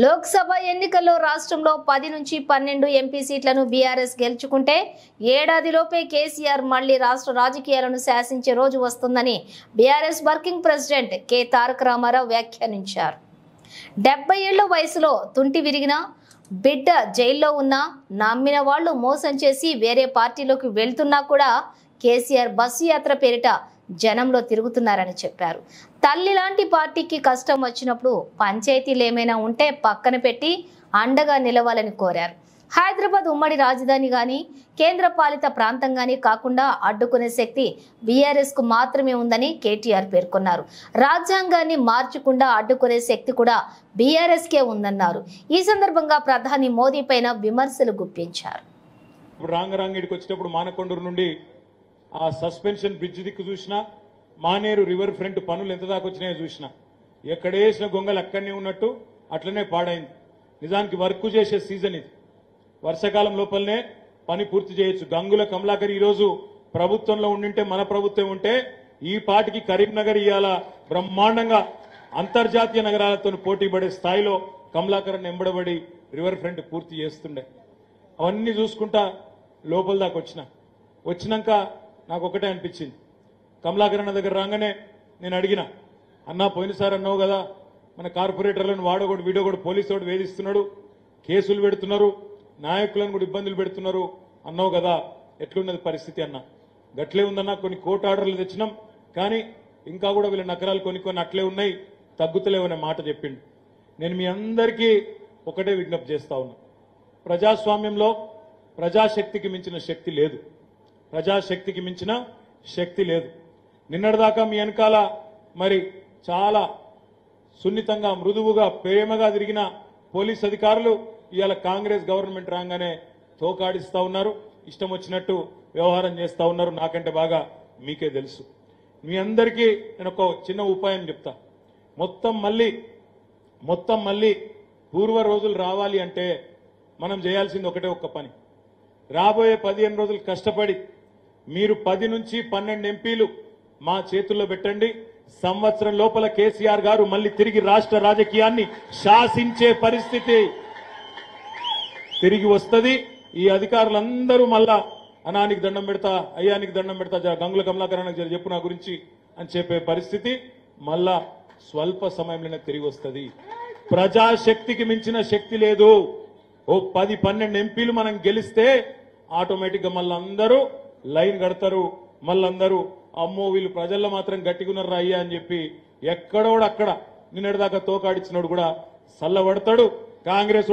లోక్సభ ఎన్నికల్లో రాష్ట్రంలో 10 నుంచి 12 ఎంపీ సీట్లను బీఆర్ఎస్ గెలుచుకుంటే ఏడాదిలోపే కేసీఆర్ మళ్లీ రాష్ట్ర రాజకీయాలను శాసించే రోజు వస్తుందని బీఆర్ఎస్ వర్కింగ్ ప్రెసిడెంట్ కె తారక రామారావు వ్యాఖ్యానించారు. 70 ఏళ్ల వయసులో తుంటి విరిగిన బిడ్డ జైల్లో ఉన్నా నమ్మిన వాళ్ళు మోసం చేసి వేరే పార్టీలోకి వెళ్తున్నా కూడా కేసీఆర్ బస్సు యాత్ర పేరిట జనంలో తిరుగుతున్నారని చెప్పారు. తల్లి లాంటి పార్టీకి కష్టం వచ్చినప్పుడు పంచాయతీలు ఏమైనా ఉంటే పక్కన పెట్టి అండగా నిలవాలని కోరారు. హైదరాబాద్ ఉమ్మడి రాజధాని గాని కేంద్ర పాలిత ప్రాంతం గాని కాకుండా అడ్డుకునే శక్తి బీఆర్ఎస్ కు మాత్రమే ఉందని కేటీఆర్ పేర్కొన్నారు. రాజ్యాంగాన్ని మార్చకుండా అడ్డుకునే శక్తి కూడా బీఆర్ఎస్ కే ఉందన్నారు. ఈ సందర్భంగా ప్రధాని మోదీ పైన విమర్శలు గుప్పించారు. రాంగరాంగిడికి వచ్చినప్పుడు మానకొండూరు నుండి ఆ సస్పెన్షన్ బ్రిడ్జ్ దిక్కు చూసినా, మానేరు రివర్ ఫ్రంట్ పనులు ఎంత దాకా వచ్చినాయో చూసినా, ఎక్కడేసిన గొంగలు అక్కడనే ఉన్నట్టు అట్లనే పాడైంది. నిజానికి వర్క్ చేసే సీజన్ ఇది. వర్షాకాలం లోపలనే పని పూర్తి చేయొచ్చు. గంగుల కమలాకర్ ఈరోజు ప్రభుత్వంలో ఉండింటే, మన ప్రభుత్వం ఉంటే ఈ పాటికి కరీంనగర్ ఇవాళ బ్రహ్మాండంగా అంతర్జాతీయ నగరాలతో పోటీ పడే స్థాయిలో కమలాకర్ ఎంబడబడి రివర్ ఫ్రంట్ పూర్తి చేస్తుండే. అవన్నీ చూసుకుంటా లోపల దాకా వచ్చినాక నాకు ఒకటే అనిపించింది. కమలాకర్ అన్న దగ్గర రాగానే నేను అడిగిన, అన్నా పోయినసారి అన్నావు కదా మన కార్పొరేటర్లను వాడోగొడు వీడోగొడు పోలీసు వాడు వేధిస్తున్నాడు, కేసులు పెడుతున్నారు, నాయకులను కూడా ఇబ్బందులు పెడుతున్నారు అన్నావు కదా, ఎట్లున్నది పరిస్థితి అన్నా. గట్లే ఉందన్నా, కొన్ని కోర్టు ఆర్డర్లు తెచ్చినాం కానీ ఇంకా కూడా వీళ్ళ నగరాలు కొన్ని అట్లే ఉన్నాయి, తగ్గుతలేవనే మాట చెప్పిండు. నేను మీ అందరికీ ఒకటే విజ్ఞప్తి చేస్తా ఉన్నా, ప్రజాస్వామ్యంలో ప్రజాశక్తికి మించిన శక్తి లేదు. ప్రజాశక్తికి మించిన శక్తి లేదు. నిన్నటిదాకా మీ వెనకాల మరి చాలా సున్నితంగా మృదువుగా ప్రేమగా తిరిగిన పోలీస్ అధికారులు ఇవాళ కాంగ్రెస్ గవర్నమెంట్ రాగానే తోకాడిస్తా ఉన్నారు, ఇష్టం వచ్చినట్టు వ్యవహారం చేస్తా ఉన్నారు. నాకంటే బాగా మీకే తెలుసు. మీ అందరికీ నేను ఒక చిన్న ఉపాయం చెప్తా. మొత్తం మళ్ళీ పూర్వ రోజులు రావాలి అంటే మనం చేయాల్సింది ఒకటే ఒక్క పని. రాబోయే 15 రోజులు కష్టపడి మీరు 10 నుంచి 12 ఎంపీలు మా చేతుల్లో పెట్టండి. సంవత్సరం లోపల కేసీఆర్ గారు మళ్ళీ తిరిగి రాష్ట్ర రాజకీయాన్ని శాసించే పరిస్థితి తిరిగి వస్తుంది. ఈ అధికారులందరూ మళ్ళా అనానికి దండం పెడతా, అయ్యానికి దండం పెడతా, గంగుల కమలాకరానికి చెప్పు నా గురించి అని చెప్పే పరిస్థితి మళ్ళా స్వల్ప సమయంలోనే తిరిగి వస్తుంది. ప్రజాశక్తికి మించిన శక్తి లేదు. ఓ 10-12 ఎంపీలు మనం గెలిస్తే ఆటోమేటిక్ గా మళ్ళీ అందరూ లైన్ కడతారు. మళ్ళందరూ అమ్మో వీళ్ళు ప్రజల్లో మాత్రం గట్టిగున్నారా అయ్యా అని చెప్పి ఎక్కడోడు అక్కడ నిన్నటిదాకా తోకాడిచ్చినోడు కూడా సల్లబడతాడు. కాంగ్రెస్